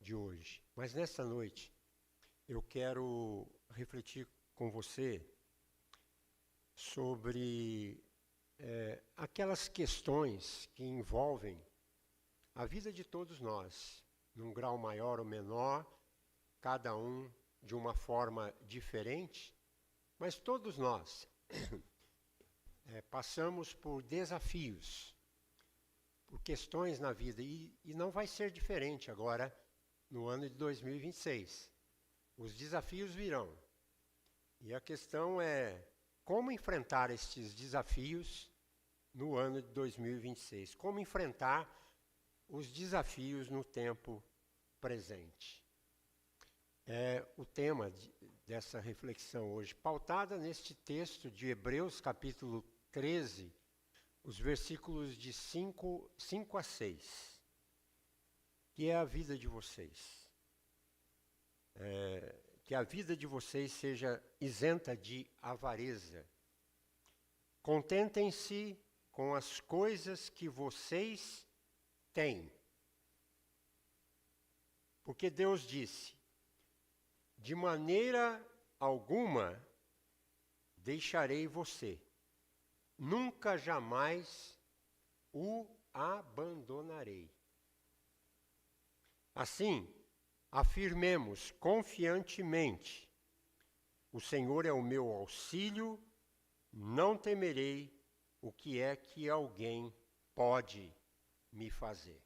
de hoje. Mas nessa noite eu quero refletir com você sobre aquelas questões que envolvem a vida de todos nós, num grau maior ou menor, cada um de uma forma diferente, mas todos nós passamos por desafios, por questões na vida, e não vai ser diferente agora no ano de 2026. Os desafios virão. E a questão é como enfrentar estes desafios no ano de 2026. Como enfrentar os desafios no tempo presente. É o tema dessa reflexão hoje, pautada neste texto de Hebreus, capítulo 13, os versículos de 5 a 6, que é a vida de vocês. Que a vida de vocês seja isenta de avareza. Contentem-se com as coisas que vocês têm. Porque Deus disse: de maneira alguma deixarei você, nunca jamais o abandonarei. Assim, afirmemos confiantemente: o Senhor é o meu auxílio, não temerei o que é que alguém pode me fazer.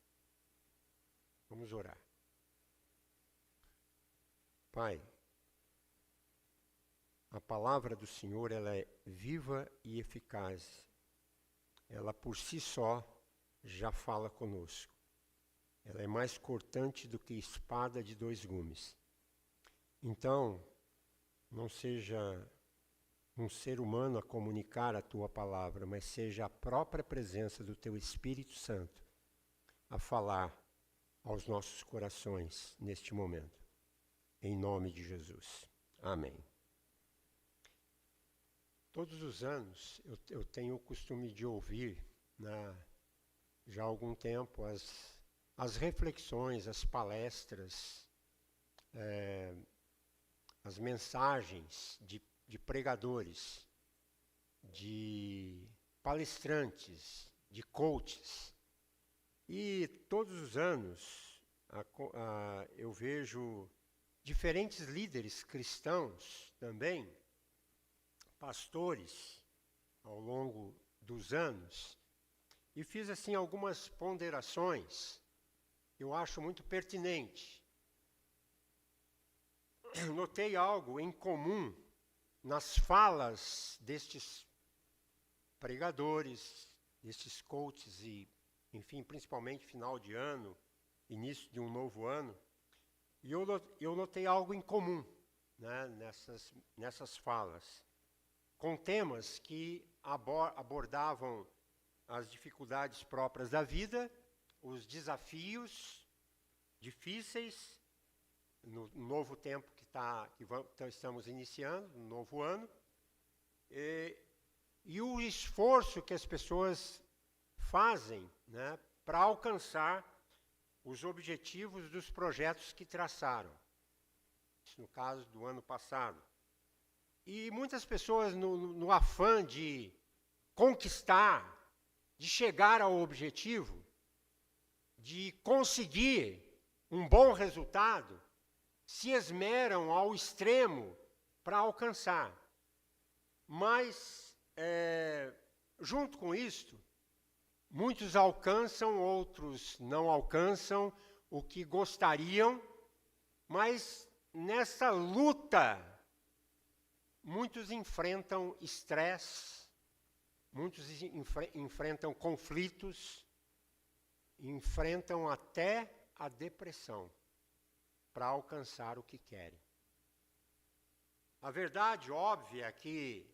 Vamos orar. Pai, a palavra do Senhor, ela é viva e eficaz. Ela por si só já fala conosco. Ela é mais cortante do que espada de 2 gumes. Então, não seja um ser humano a comunicar a tua palavra, mas seja a própria presença do teu Espírito Santo a falar aos nossos corações neste momento. Em nome de Jesus. Amém. Todos os anos eu tenho o costume de ouvir, já há algum tempo, as reflexões, as palestras, as mensagens de pregadores, de palestrantes, de coaches. E todos os anos eu vejo diferentes líderes cristãos também, pastores, ao longo dos anos, e fiz assim algumas ponderações que eu acho muito pertinente. Notei algo em comum nas falas destes pregadores, destes coaches e, enfim, principalmente final de ano, início de um novo ano. E eu notei algo em comum, né, nessas falas, com temas que abordavam as dificuldades próprias da vida, os desafios difíceis, no novo tempo que estamos iniciando, no novo ano, e o esforço que as pessoas fazem, né, para alcançar os objetivos dos projetos que traçaram. Isso no caso do ano passado. E muitas pessoas, no afã de conquistar, de chegar ao objetivo, de conseguir um bom resultado, se esmeram ao extremo para alcançar. Mas, junto com isto, muitos alcançam, outros não alcançam o que gostariam, mas nessa luta, muitos enfrentam estresse, muitos enfrentam conflitos, enfrentam até a depressão para alcançar o que querem. A verdade óbvia é que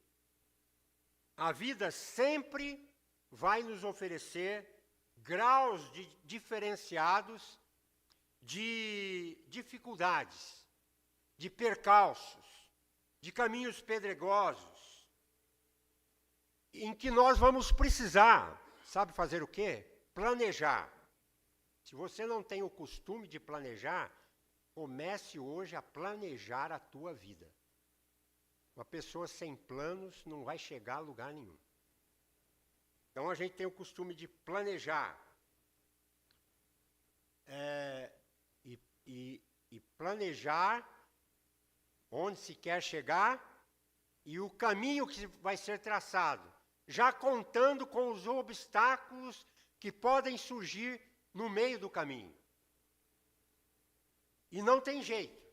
a vida sempre vai nos oferecer graus diferenciados de dificuldades, de percalços, de caminhos pedregosos, em que nós vamos precisar, sabe fazer o quê? Planejar. Se você não tem o costume de planejar, comece hoje a planejar a tua vida. Uma pessoa sem planos não vai chegar a lugar nenhum. Então a gente tem o costume de planejar. E planejar onde se quer chegar e o caminho que vai ser traçado, já contando com os obstáculos que podem surgir no meio do caminho. E não tem jeito.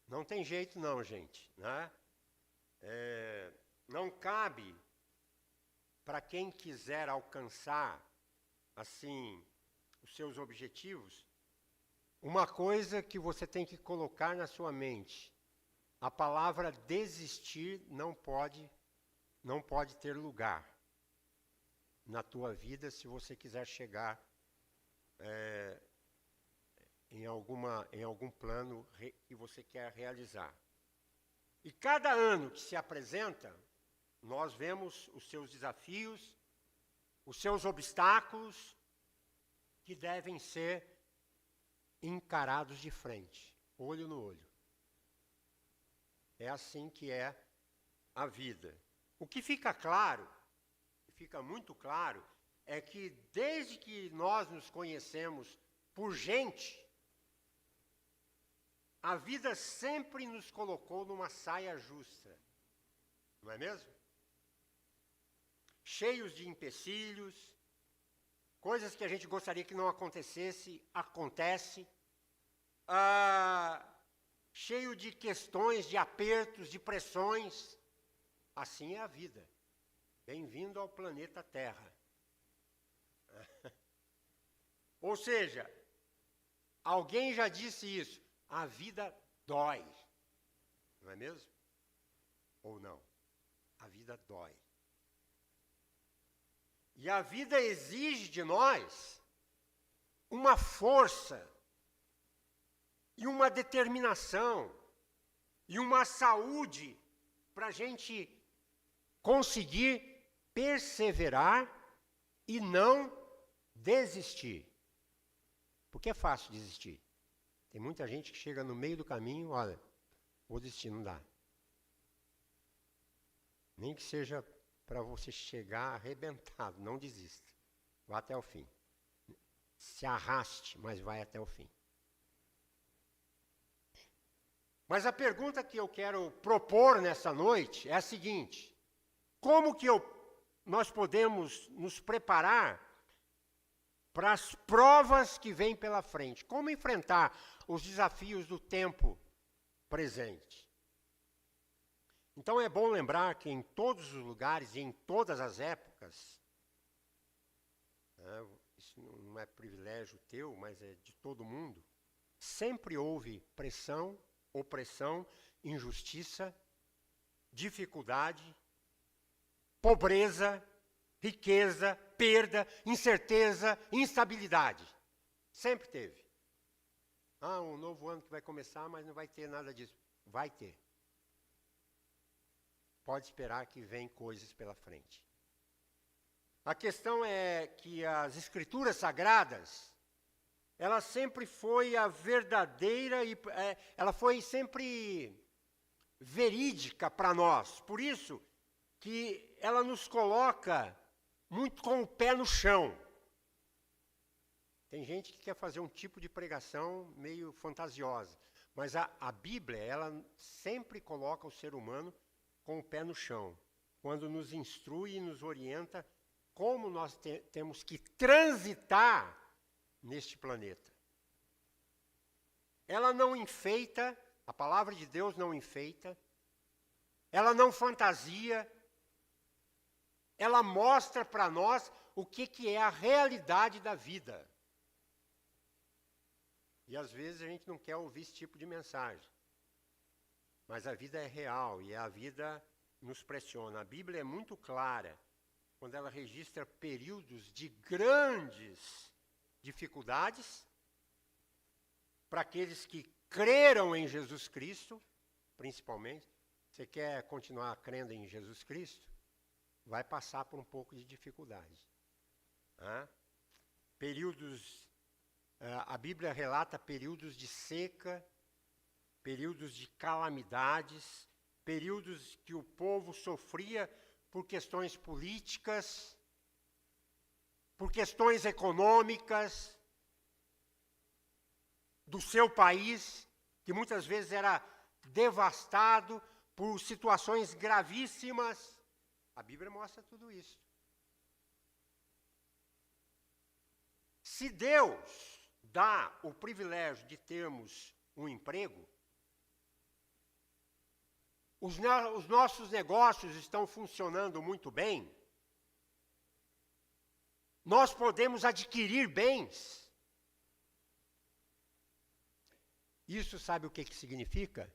Não tem jeito não, gente. Né? Não cabe para quem quiser alcançar, assim, os seus objetivos, uma coisa que você tem que colocar na sua mente. A palavra desistir não pode ter lugar na tua vida se você quiser chegar em algum plano que você quer realizar. E cada ano que se apresenta, nós vemos os seus desafios, os seus obstáculos, que devem ser encarados de frente, olho no olho. É assim que é a vida. O que fica claro, fica muito claro, é que desde que nós nos conhecemos por gente, a vida sempre nos colocou numa saia justa, não é mesmo? Cheios de empecilhos, coisas que a gente gostaria que não acontecesse, acontece. Cheio de questões, de apertos, de pressões. Assim é a vida. Bem-vindo ao planeta Terra. Ou seja, alguém já disse isso, a vida dói. Não é mesmo? Ou não? A vida dói. E a vida exige de nós uma força, e uma determinação, e uma saúde para a gente conseguir perseverar e não desistir. Porque é fácil desistir. Tem muita gente que chega no meio do caminho, olha, vou desistir, não dá. Nem que seja para você chegar arrebentado, não desista. Vá até o fim. Se arraste, mas vai até o fim. Mas a pergunta que eu quero propor nessa noite é a seguinte: como que nós podemos nos preparar para as provas que vêm pela frente? Como enfrentar os desafios do tempo presente? Então é bom lembrar que em todos os lugares e em todas as épocas, isso não é privilégio teu, mas é de todo mundo, sempre houve pressão, opressão, injustiça, dificuldade, pobreza, riqueza, perda, incerteza, instabilidade. Sempre teve. Um novo ano que vai começar, mas não vai ter nada disso. Vai ter. Pode esperar que vem coisas pela frente. A questão é que as Escrituras Sagradas, ela sempre foi a verdadeira, ela foi sempre verídica para nós. Por isso que ela nos coloca muito com o pé no chão. Tem gente que quer fazer um tipo de pregação meio fantasiosa, mas a Bíblia, ela sempre coloca o ser humano com o pé no chão, quando nos instrui e nos orienta como nós temos que transitar neste planeta. Ela não enfeita, a palavra de Deus não enfeita, ela não fantasia, ela mostra para nós o que é a realidade da vida. E às vezes a gente não quer ouvir esse tipo de mensagem. Mas a vida é real e a vida nos pressiona. A Bíblia é muito clara quando ela registra períodos de grandes dificuldades para aqueles que creram em Jesus Cristo, principalmente. Você quer continuar crendo em Jesus Cristo? Vai passar por um pouco de dificuldade. Períodos, a Bíblia relata períodos de seca, períodos de calamidades, períodos que o povo sofria por questões políticas, por questões econômicas do seu país, que muitas vezes era devastado por situações gravíssimas. A Bíblia mostra tudo isso. Se Deus dá o privilégio de termos um emprego, os nossos negócios estão funcionando muito bem, nós podemos adquirir bens. Isso sabe o que significa?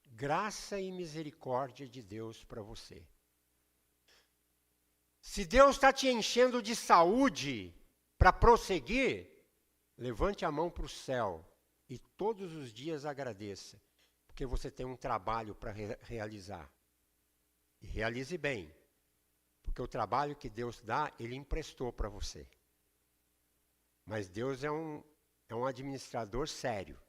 Graça e misericórdia de Deus para você. Se Deus está te enchendo de saúde para prosseguir, levante a mão para o céu e todos os dias agradeça, porque você tem um trabalho para realizar. E realize bem, porque o trabalho que Deus dá, Ele emprestou para você. Mas Deus é um administrador sério.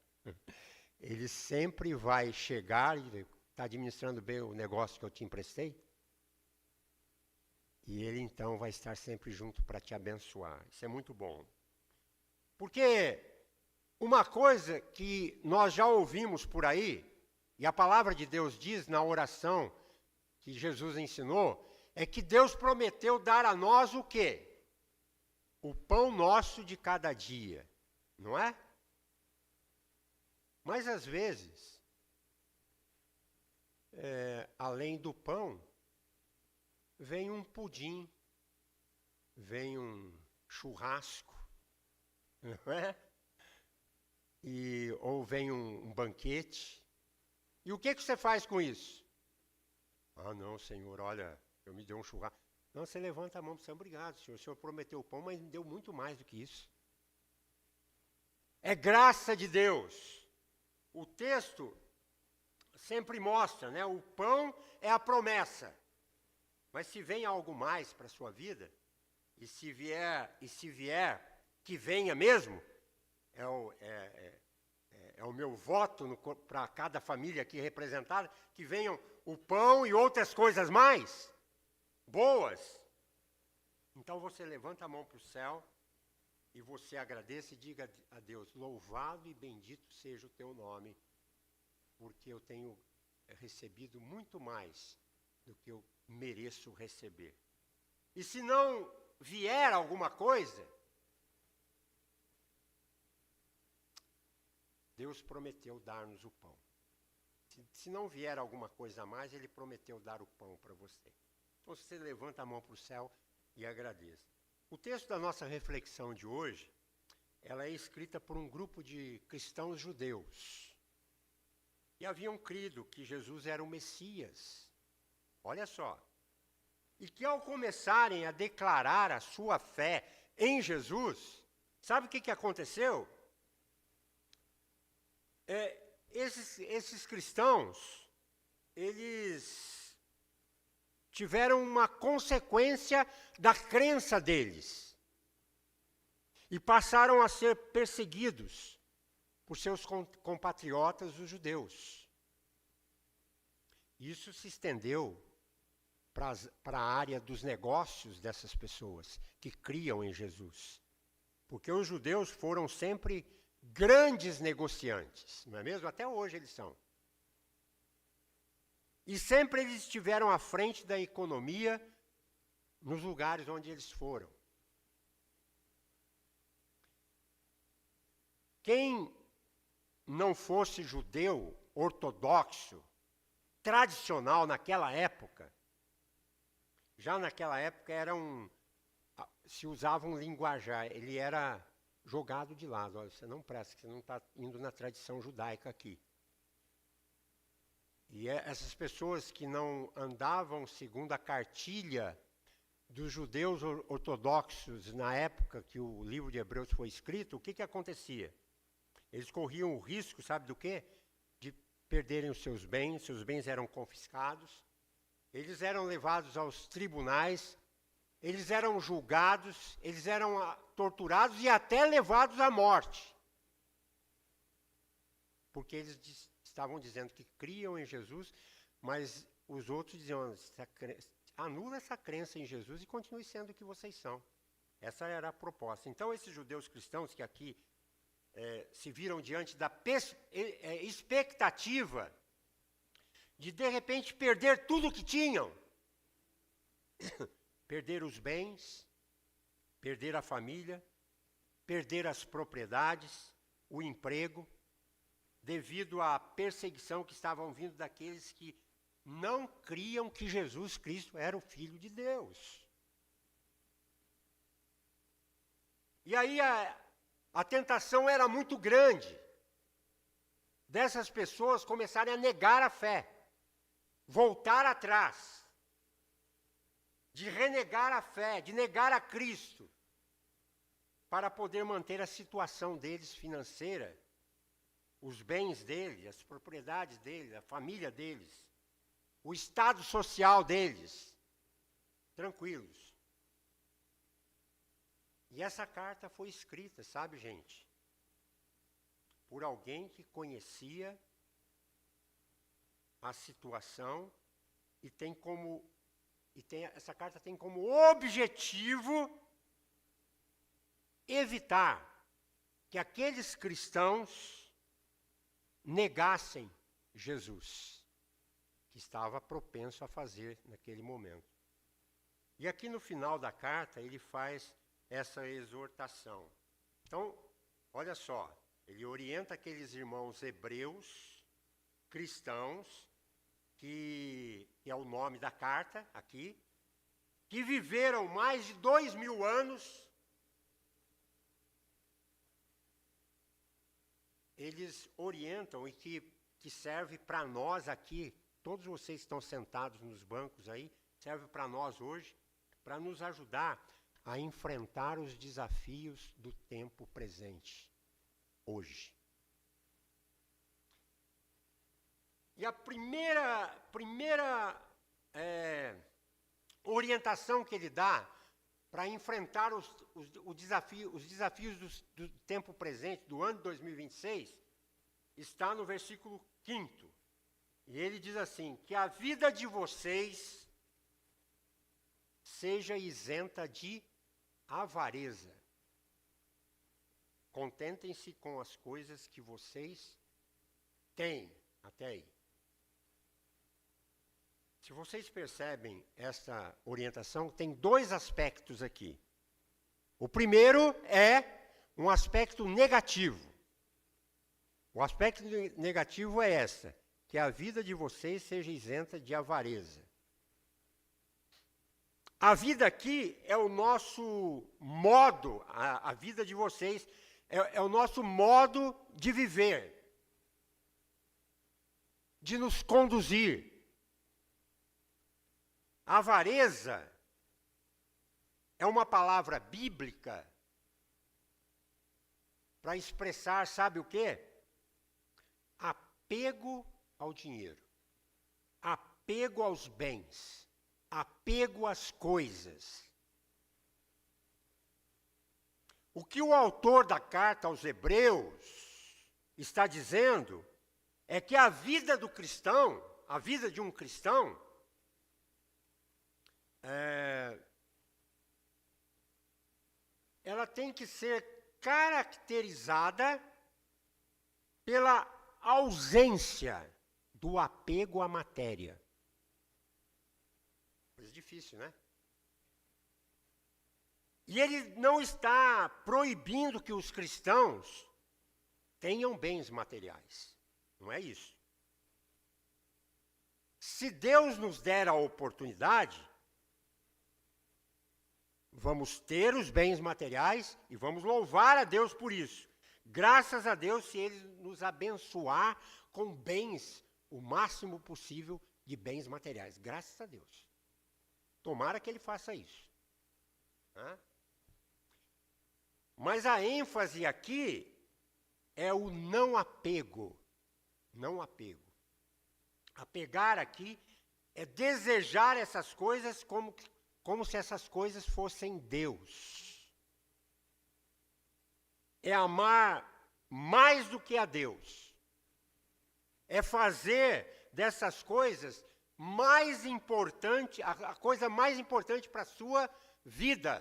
Ele sempre vai chegar e está administrando bem o negócio que eu te emprestei? E Ele então vai estar sempre junto para te abençoar. Isso é muito bom. Porque uma coisa que nós já ouvimos por aí, e a palavra de Deus diz na oração que Jesus ensinou, é que Deus prometeu dar a nós o quê? O pão nosso de cada dia, não é? Mas às vezes, além do pão, vem um pudim, vem um churrasco, não é? Ou vem um banquete. E o que você faz com isso? Ah, não, Senhor, olha, eu me dei um churrasco. Não, você levanta a mão para o Senhor, obrigado, Senhor. O Senhor prometeu o pão, mas me deu muito mais do que isso. É graça de Deus. O texto sempre mostra, né? O pão é a promessa. Mas se vem algo mais para a sua vida, e se vier, que venha mesmo, é o meu voto para cada família aqui representada, que venham o pão e outras coisas mais boas. Então você levanta a mão para o céu e você agradeça e diga a Deus, louvado e bendito seja o teu nome, porque eu tenho recebido muito mais do que eu mereço receber. E se não vier alguma coisa, Deus prometeu dar-nos o pão. Se não vier alguma coisa a mais, Ele prometeu dar o pão para você. Então você levanta a mão para o céu e agradeça. O texto da nossa reflexão de hoje, ela é escrita por um grupo de cristãos judeus. E haviam crido que Jesus era o Messias. Olha só. E que ao começarem a declarar a sua fé em Jesus, sabe o que aconteceu? Esses cristãos, eles tiveram uma consequência da crença deles. E passaram a ser perseguidos por seus compatriotas, os judeus. Isso se estendeu para a área dos negócios dessas pessoas que criam em Jesus. Porque os judeus foram sempre grandes negociantes, não é mesmo? Até hoje eles são. E sempre eles estiveram à frente da economia nos lugares onde eles foram. Quem não fosse judeu, ortodoxo, tradicional naquela época, já naquela época se usava um linguajar, ele era jogado de lado. Olha, você não presta, você não está indo na tradição judaica aqui. E essas pessoas que não andavam segundo a cartilha dos judeus ortodoxos na época que o livro de Hebreus foi escrito, o que acontecia? Eles corriam o risco, sabe do quê? De perderem os seus bens eram confiscados, eles eram levados aos tribunais, eles eram julgados, eles eram torturados e até levados à morte. Porque eles estavam dizendo que criam em Jesus, mas os outros diziam, anula essa crença em Jesus e continue sendo o que vocês são. Essa era a proposta. Então, esses judeus cristãos que aqui se viram diante da expectativa de repente, perder tudo o que tinham, perder os bens, perder a família, perder as propriedades, o emprego, devido à perseguição que estavam vindo daqueles que não criam que Jesus Cristo era o Filho de Deus. E aí a tentação era muito grande dessas pessoas começarem a negar a fé, voltar atrás, de renegar a fé, de negar a Cristo, para poder manter a situação deles financeira, os bens deles, as propriedades deles, a família deles, o estado social deles, tranquilos. E essa carta foi escrita, sabe, gente, por alguém que conhecia a situação e essa carta tem como objetivo evitar que aqueles cristãos negassem Jesus, que estava propenso a fazer naquele momento. E aqui no final da carta ele faz essa exortação. Então, olha só, ele orienta aqueles irmãos hebreus, cristãos, que é o nome da carta aqui, que viveram mais de 2000 anos. Eles orientam e que serve para nós aqui, todos vocês que estão sentados nos bancos aí, serve para nós hoje, para nos ajudar a enfrentar os desafios do tempo presente, hoje. E a primeira orientação que ele dá para enfrentar os desafios do tempo presente, do ano de 2026, está no versículo 5º. E ele diz assim, que a vida de vocês seja isenta de avareza. Contentem-se com as coisas que vocês têm, até aí. Se vocês percebem essa orientação, tem dois aspectos aqui. O primeiro é um aspecto negativo. O aspecto negativo é que a vida de vocês seja isenta de avareza. A vida aqui é o nosso modo, a vida de vocês é o nosso modo de viver, de nos conduzir. A avareza é uma palavra bíblica para expressar, sabe o quê? Apego ao dinheiro, apego aos bens, apego às coisas. O que o autor da carta aos Hebreus está dizendo é que a vida do cristão, a vida de um cristão, ela tem que ser caracterizada pela ausência do apego à matéria. Coisa difícil, né? E ele não está proibindo que os cristãos tenham bens materiais. Não é isso. Se Deus nos der a oportunidade, vamos ter os bens materiais e vamos louvar a Deus por isso. Graças a Deus se Ele nos abençoar com bens, o máximo possível de bens materiais. Graças a Deus. Tomara que Ele faça isso. Mas a ênfase aqui é o não apego. Não apego. Apegar aqui é desejar essas coisas como se essas coisas fossem Deus. É amar mais do que a Deus. é fazer dessas coisas mais importante, a coisa mais importante para a sua vida.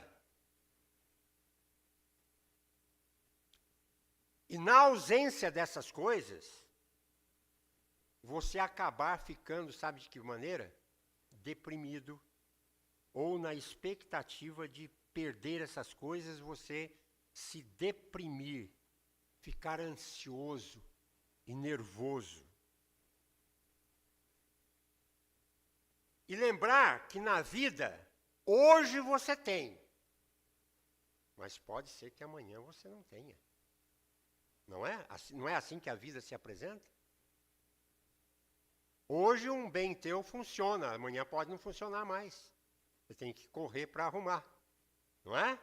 E na ausência dessas coisas, você acabar ficando, sabe de que maneira? Deprimido, ou na expectativa de perder essas coisas, você se deprimir, ficar ansioso e nervoso. E lembrar que na vida, hoje você tem, mas pode ser que amanhã você não tenha. Não é? Não é assim que a vida se apresenta? Hoje um bem teu funciona, amanhã pode não funcionar mais. Você tem que correr para arrumar, não é?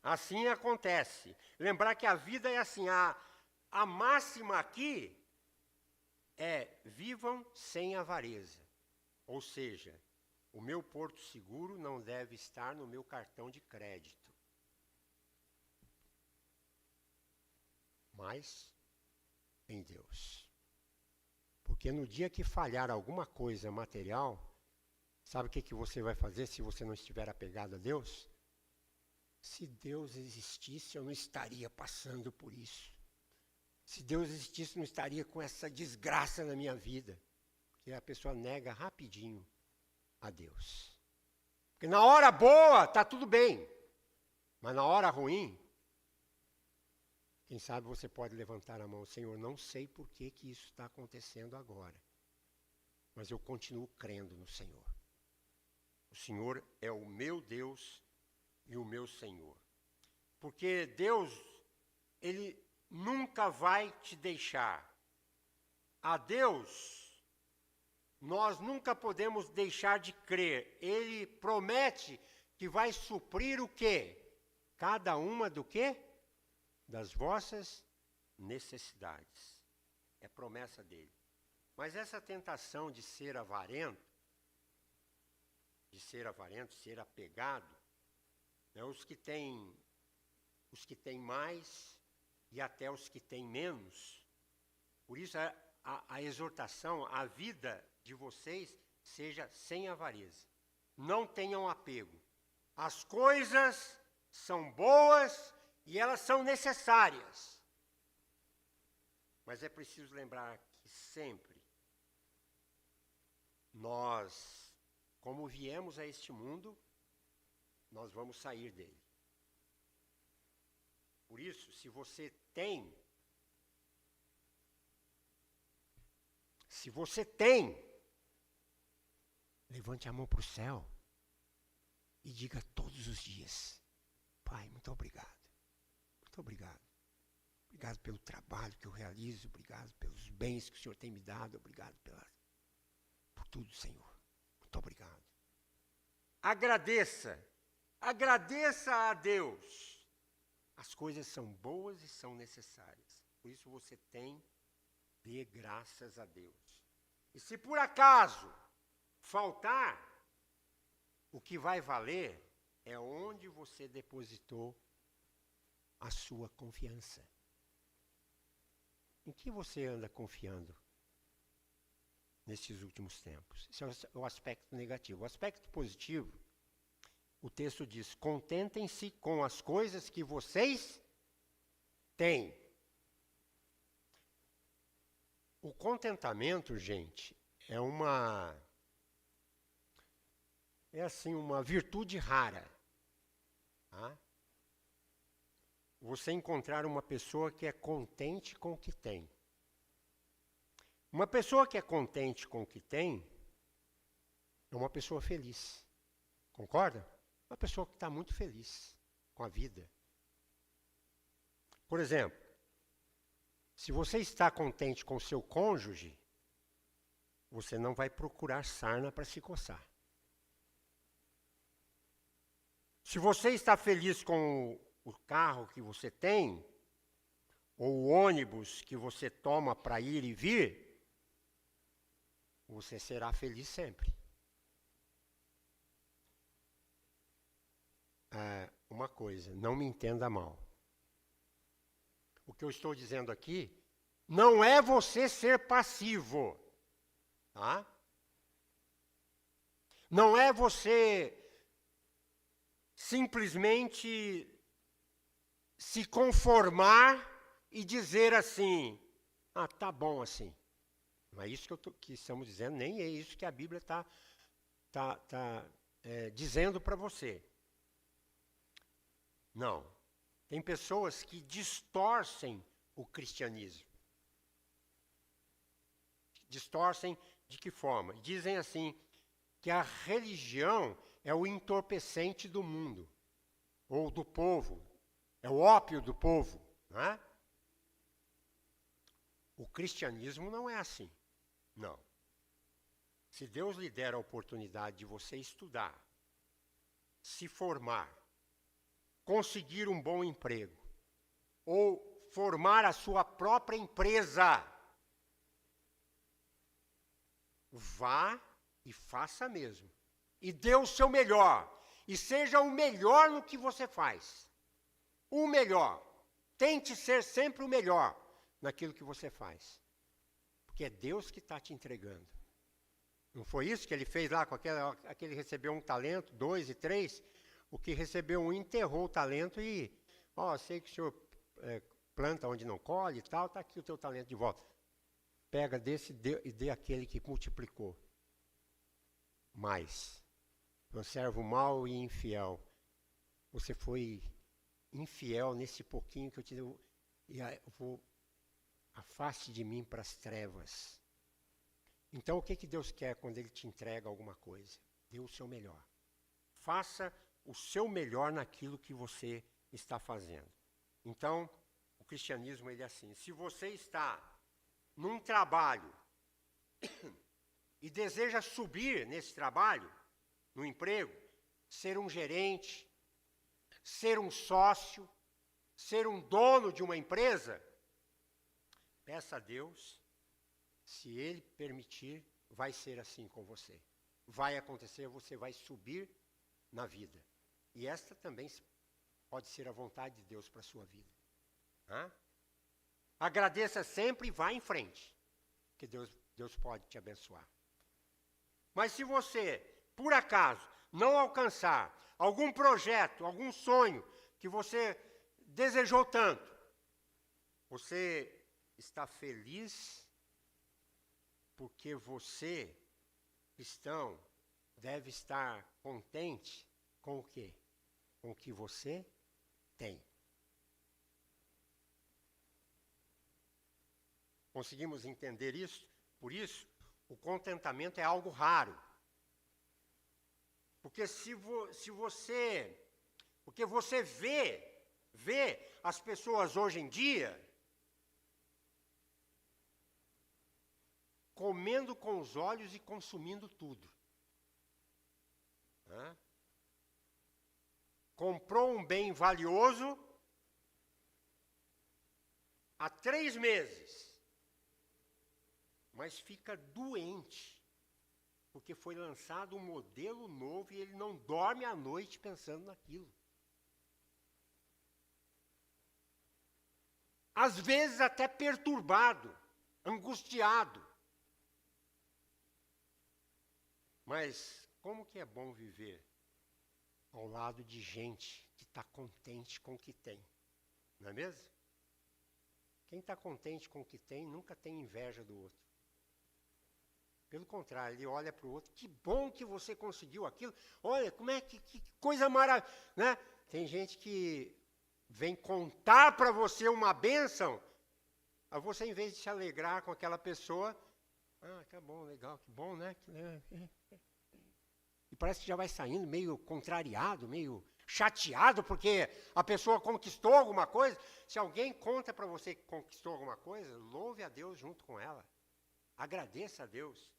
Assim acontece. Lembrar que a vida é assim, a máxima aqui é vivam sem avareza. Ou seja, o meu porto seguro não deve estar no meu cartão de crédito, mas em Deus. Porque no dia que falhar alguma coisa material, sabe o que você vai fazer se você não estiver apegado a Deus? Se Deus existisse, eu não estaria passando por isso. Se Deus existisse, eu não estaria com essa desgraça na minha vida. Porque a pessoa nega rapidinho a Deus. Porque na hora boa, está tudo bem. Mas na hora ruim, quem sabe você pode levantar a mão. Senhor, não sei por que isso está acontecendo agora. Mas eu continuo crendo no Senhor. O Senhor é o meu Deus e o meu Senhor. Porque Deus, Ele nunca vai te deixar. A Deus, nós nunca podemos deixar de crer. Ele promete que vai suprir o quê? Cada uma do quê? Das vossas necessidades. É promessa dele. Mas essa tentação de ser avarento, ser apegado, né, os que têm mais e até os que têm menos. Por isso a exortação, a vida de vocês seja sem avareza. Não tenham apego. As coisas são boas e elas são necessárias. Mas é preciso lembrar que sempre nós, como viemos a este mundo, nós vamos sair dele. Por isso, se você tem, levante a mão para o céu e diga todos os dias: Pai, muito obrigado. Muito obrigado. Obrigado pelo trabalho que eu realizo, obrigado pelos bens que o Senhor tem me dado, obrigado por tudo, Senhor. Muito obrigado. Agradeça a Deus. As coisas são boas e são necessárias. Por isso você dê graças a Deus. E se por acaso faltar, o que vai valer é onde você depositou a sua confiança. Em que você anda confiando nesses últimos tempos? Esse é o aspecto negativo. O aspecto positivo, o texto diz: contentem-se com as coisas que vocês têm. O contentamento, gente, é uma virtude rara. Tá? Você encontrar uma pessoa que é contente com o que tem. Uma pessoa que é contente com o que tem é uma pessoa feliz. Concorda? Uma pessoa que está muito feliz com a vida. Por exemplo, se você está contente com o seu cônjuge, você não vai procurar sarna para se coçar. Se você está feliz com o carro que você tem, ou o ônibus que você toma para ir e vir, você será feliz sempre. Uma coisa, não me entenda mal. O que eu estou dizendo aqui não é você ser passivo, tá? Não é você simplesmente se conformar e dizer assim, ah, tá bom assim. Não é isso que estamos dizendo, nem é isso que a Bíblia está dizendo para você. Não. Tem pessoas que distorcem o cristianismo. Distorcem de que forma? Dizem assim, que a religião é o entorpecente do mundo, ou do povo, é o ópio do povo, não é? O cristianismo não é assim, não. Se Deus lhe der a oportunidade de você estudar, se formar, conseguir um bom emprego, ou formar a sua própria empresa, vá e faça mesmo. E dê o seu melhor. E seja o melhor no que você faz. O melhor. Tente ser sempre o melhor naquilo que você faz. Porque é Deus que está te entregando. Não foi isso que ele fez lá com aquele recebeu 1 talento, 2 e 3? O que recebeu 1 enterrou o talento e, sei que o senhor planta onde não colhe e tal, está aqui o teu talento de volta. Pega desse e dê àquele que multiplicou. Mas, um servo mau e infiel, você foi infiel nesse pouquinho que eu te dei, e afaste de mim para as trevas. Então, o que Deus quer quando Ele te entrega alguma coisa? Dê o seu melhor. Faça o seu melhor naquilo que você está fazendo. Então, o cristianismo ele é assim. Se você está num trabalho e deseja subir nesse trabalho, no emprego, ser um gerente, ser um sócio, ser um dono de uma empresa, peça a Deus, se Ele permitir, vai ser assim com você. Vai acontecer, você vai subir na vida. E esta também pode ser a vontade de Deus para a sua vida. Agradeça sempre e vá em frente, que Deus pode te abençoar. Mas se você, por acaso, não alcançar algum projeto, algum sonho que você desejou tanto, você está feliz porque você, cristão, deve estar contente com o quê? Com o que você tem. Conseguimos entender isso? Por isso, o contentamento é algo raro. Porque porque você vê as pessoas hoje em dia comendo com os olhos e consumindo tudo. Comprou um bem valioso há 3 meses, mas fica doente, porque foi lançado um modelo novo e ele não dorme à noite pensando naquilo. Às vezes até perturbado, angustiado. Mas como que é bom viver ao lado de gente que está contente com o que tem, não é mesmo? Quem está contente com o que tem nunca tem inveja do outro. Pelo contrário, ele olha para o outro, que bom que você conseguiu aquilo, olha, como é que coisa maravilhosa, né? Tem gente que vem contar para você uma bênção, aí você, em vez de se alegrar com aquela pessoa, tá bom, legal, que bom, né? E parece que já vai saindo meio contrariado, meio chateado, porque a pessoa conquistou alguma coisa. Se alguém conta para você que conquistou alguma coisa, louve a Deus junto com ela. Agradeça a Deus.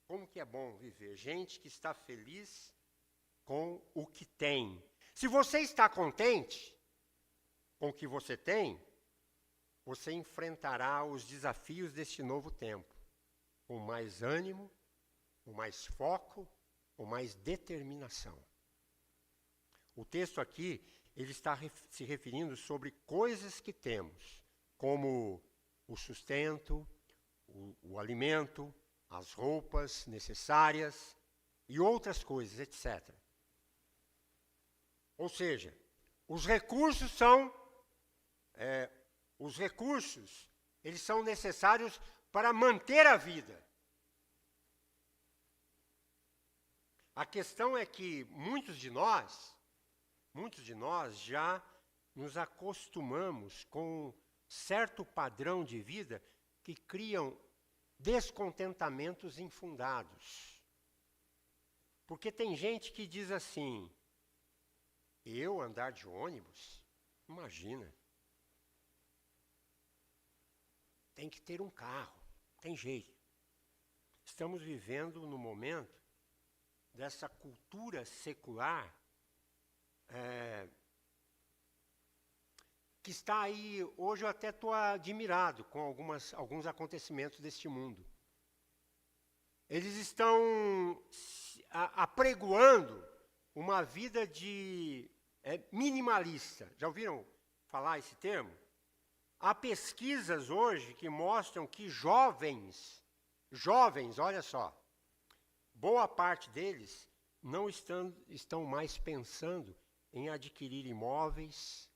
Como que é bom viver? Gente que está feliz com o que tem. Se você está contente com o que você tem, você enfrentará os desafios deste novo tempo com mais ânimo, com mais foco, com mais determinação. O texto aqui, ele está se referindo sobre coisas que temos, como o sustento, o alimento, as roupas necessárias e outras coisas, etc. Ou seja, os recursos eles são necessários para manter a vida. A questão é que muitos de nós já nos acostumamos com certo padrão de vida que criam descontentamentos infundados. Porque tem gente que diz assim, eu andar de ônibus? Imagina. Tem que ter um carro, tem jeito. Estamos vivendo no momento dessa cultura secular que está aí, hoje eu até estou admirado com alguns acontecimentos deste mundo. Eles estão apregoando uma vida minimalista. Já ouviram falar esse termo? Há pesquisas hoje que mostram que jovens, olha só, boa parte deles não estão mais pensando em adquirir imóveis,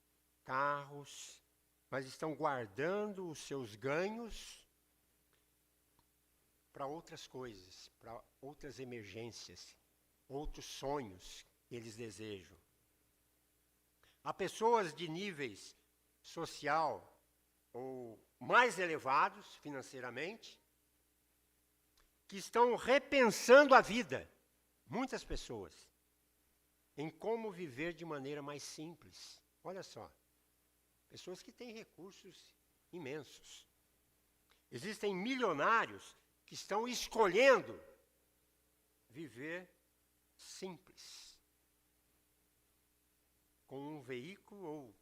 carros, mas estão guardando os seus ganhos para outras coisas, para outras emergências, outros sonhos que eles desejam. Há pessoas de níveis social ou mais elevados financeiramente que estão repensando a vida, muitas pessoas, em como viver de maneira mais simples. Olha só, pessoas que têm recursos imensos. Existem milionários que estão escolhendo viver simples, com um veículo ou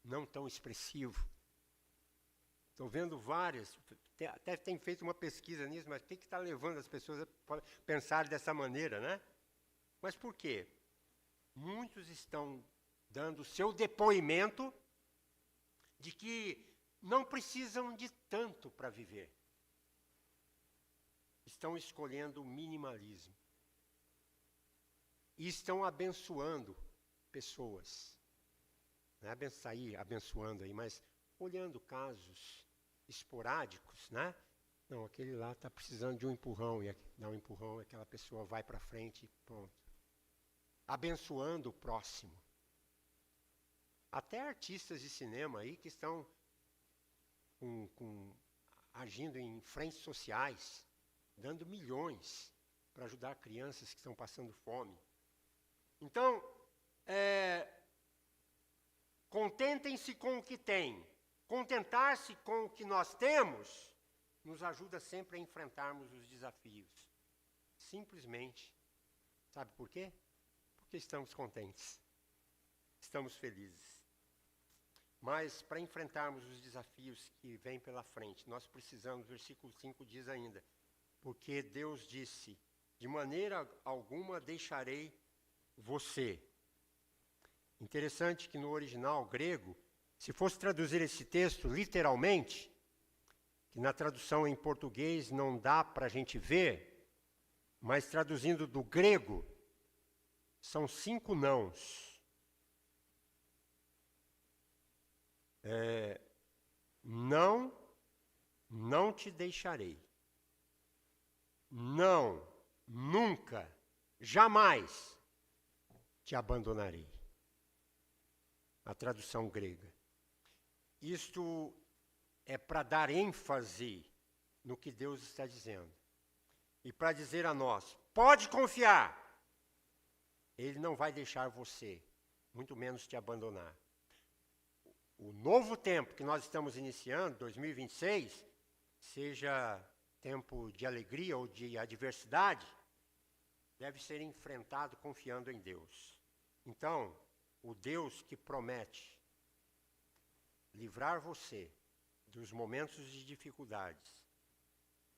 não tão expressivo. Estou vendo várias, até tem feito uma pesquisa nisso, mas o que está levando as pessoas a pensar dessa maneira, né? Mas por quê? Muitos estão dando seu depoimento de que não precisam de tanto para viver. Estão escolhendo o minimalismo. E estão abençoando pessoas. Não é sair abençoando aí, mas olhando casos esporádicos, né? Não, aquele lá está precisando de um empurrão, e dá um empurrão, aquela pessoa vai para frente e pronto. Abençoando o próximo. Até artistas de cinema aí que estão agindo em frentes sociais, dando milhões para ajudar crianças que estão passando fome. Então, contentem-se com o que têm. Contentar-se com o que nós temos nos ajuda sempre a enfrentarmos os desafios. Simplesmente. Sabe por quê? Porque estamos contentes. Estamos felizes. Mas para enfrentarmos os desafios que vêm pela frente, nós precisamos, versículo 5 diz ainda, porque Deus disse, de maneira alguma deixarei você. Interessante que no original grego, se fosse traduzir esse texto literalmente, que na tradução em português não dá para a gente ver, mas traduzindo do grego, são 5 nãos. Não te deixarei. Não, nunca, jamais te abandonarei. A tradução grega. Isto é para dar ênfase no que Deus está dizendo. E para dizer a nós, pode confiar, Ele não vai deixar você, muito menos te abandonar. O novo tempo que nós estamos iniciando, 2026, seja tempo de alegria ou de adversidade, deve ser enfrentado confiando em Deus. Então, o Deus que promete livrar você dos momentos de dificuldades,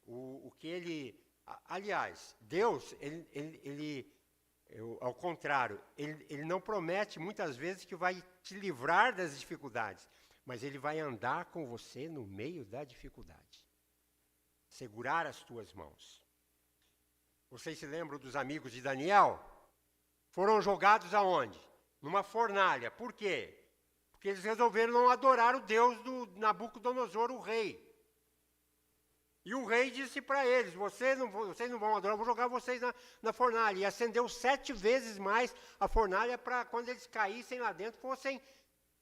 o que Ele... Aliás, Deus, ao contrário, ele não promete muitas vezes que vai te livrar das dificuldades, mas ele vai andar com você no meio da dificuldade. Segurar as tuas mãos. Vocês se lembram dos amigos de Daniel? Foram jogados aonde? Numa fornalha. Por quê? Porque eles resolveram não adorar o Deus do Nabucodonosor, o rei. E o rei disse para eles, vocês não vão adorar, eu vou jogar vocês na fornalha. E acendeu 7 vezes mais a fornalha para quando eles caíssem lá dentro, fossem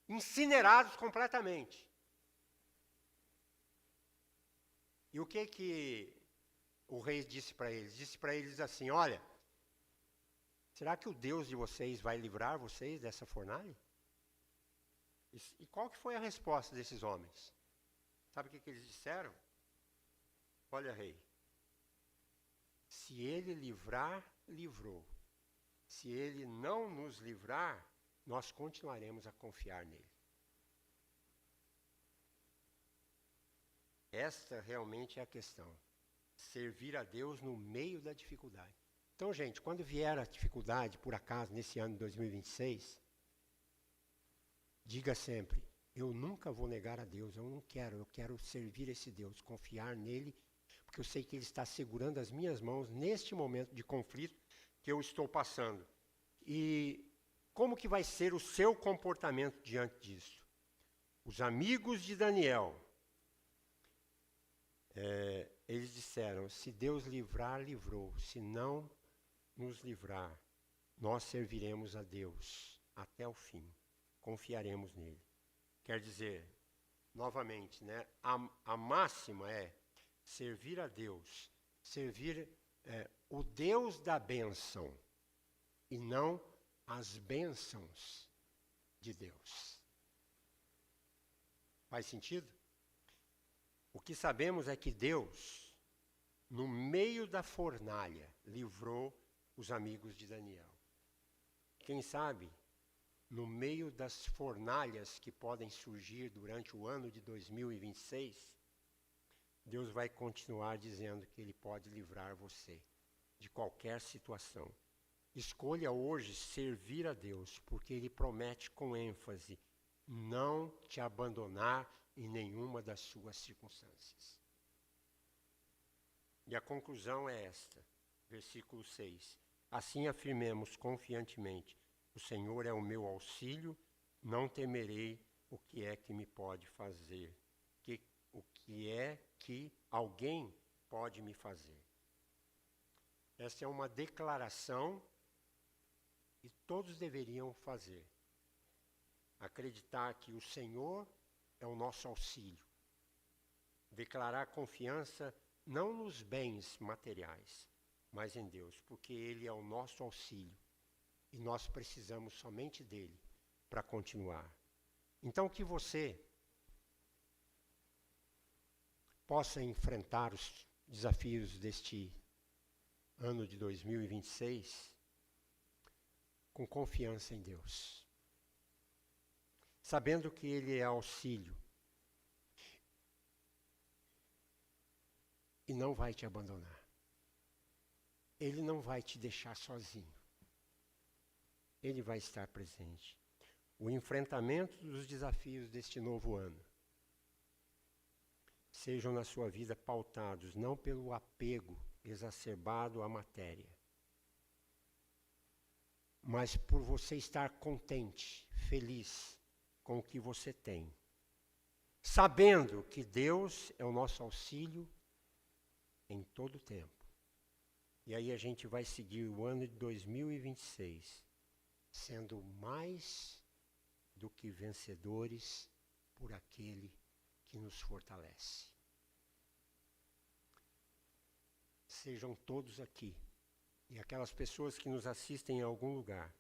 incinerados completamente. E o que o rei disse para eles? Disse para eles assim, olha, será que o Deus de vocês vai livrar vocês dessa fornalha? E qual que foi a resposta desses homens? Sabe o que eles disseram? Olha, rei, se ele livrar, livrou. Se ele não nos livrar, nós continuaremos a confiar nele. Esta realmente é a questão. Servir a Deus no meio da dificuldade. Então, gente, quando vier a dificuldade, por acaso, nesse ano de 2026, diga sempre, eu nunca vou negar a Deus, eu quero servir esse Deus, confiar nele, porque eu sei que ele está segurando as minhas mãos neste momento de conflito que eu estou passando. E como que vai ser o seu comportamento diante disso? Os amigos de Daniel, eles disseram, se Deus livrar, livrou. Se não nos livrar, nós serviremos a Deus até o fim. Confiaremos nele. Quer dizer, novamente, né, a máxima é servir a Deus, servir o Deus da bênção e não as bênçãos de Deus. Faz sentido? O que sabemos é que Deus, no meio da fornalha, livrou os amigos de Daniel. Quem sabe, no meio das fornalhas que podem surgir durante o ano de 2026, Deus vai continuar dizendo que Ele pode livrar você de qualquer situação. Escolha hoje servir a Deus, porque Ele promete com ênfase não te abandonar em nenhuma das suas circunstâncias. E a conclusão é esta, versículo 6. Assim afirmemos confiantemente, o Senhor é o meu auxílio, não temerei o que é que me pode fazer. O que é que alguém pode me fazer? Essa é uma declaração que todos deveriam fazer. Acreditar que o Senhor é o nosso auxílio. Declarar confiança não nos bens materiais, mas em Deus, porque Ele é o nosso auxílio e nós precisamos somente dEle para continuar. Então que você possa enfrentar os desafios deste ano de 2026 com confiança em Deus. Sabendo que Ele é auxílio e não vai te abandonar. Ele não vai te deixar sozinho. Ele vai estar presente. O enfrentamento dos desafios deste novo ano sejam na sua vida pautados não pelo apego exacerbado à matéria, mas por você estar contente, feliz com o que você tem, sabendo que Deus é o nosso auxílio em todo o tempo. E aí a gente vai seguir o ano de 2026 sendo mais do que vencedores por aquele que nos fortalece. Sejam todos aqui, e aquelas pessoas que nos assistem em algum lugar,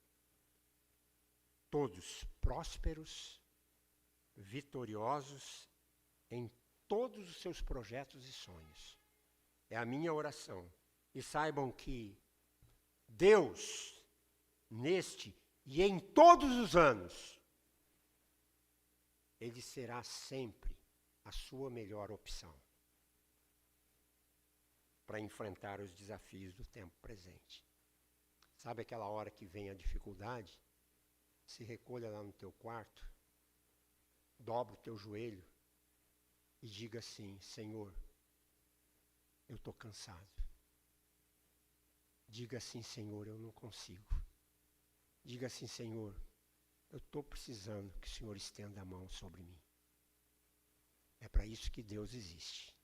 todos prósperos, vitoriosos em todos os seus projetos e sonhos. É a minha oração. E saibam que Deus, neste e em todos os anos, Ele será sempre a sua melhor opção para enfrentar os desafios do tempo presente. Sabe aquela hora que vem a dificuldade? Se recolha lá no teu quarto dobra o teu joelho e diga assim: Senhor, eu estou cansado. Diga assim: Senhor, eu não consigo. Diga assim: Senhor, eu estou precisando que o Senhor estenda a mão sobre mim. É para isso que Deus existe.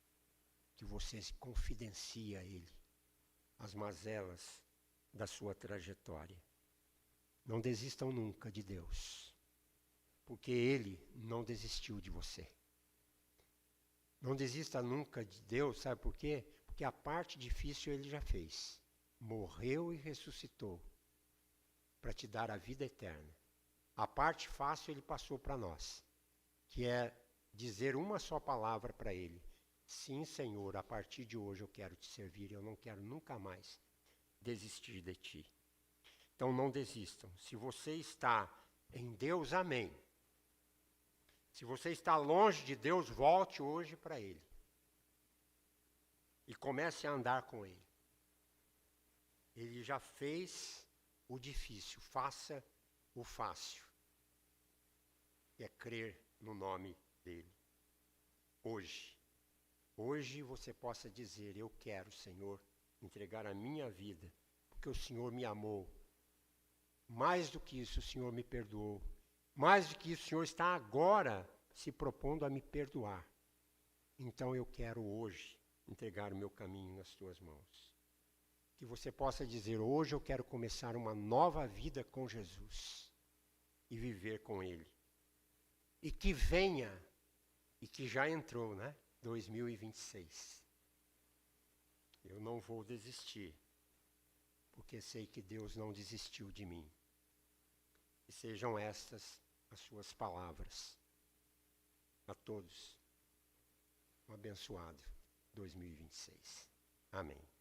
Que você se confidencia a Ele as mazelas da sua trajetória. Não desistam nunca de Deus, porque Ele não desistiu de você. Não desista nunca de Deus, sabe por quê? Porque a parte difícil Ele já fez. Morreu e ressuscitou para te dar a vida eterna. A parte fácil Ele passou para nós, que é dizer uma só palavra para Ele: sim, Senhor, a partir de hoje eu quero te servir, eu não quero nunca mais desistir de ti. Então não desistam. Se você está em Deus, amém. Se você está longe de Deus, volte hoje para Ele. E comece a andar com Ele. Ele já fez o difícil, faça o fácil. E é crer no nome dEle. Hoje. Hoje você possa dizer: eu quero, Senhor, entregar a minha vida, porque o Senhor me amou. Mais do que isso, o Senhor me perdoou. Mais do que isso, o Senhor está agora se propondo a me perdoar. Então eu quero hoje entregar o meu caminho nas tuas mãos. Que você possa dizer: hoje eu quero começar uma nova vida com Jesus e viver com Ele. E que venha, e que já entrou, né? 2026. Eu não vou desistir, porque sei que Deus não desistiu de mim. E sejam estas as suas palavras. A todos, um abençoado 2026. Amém.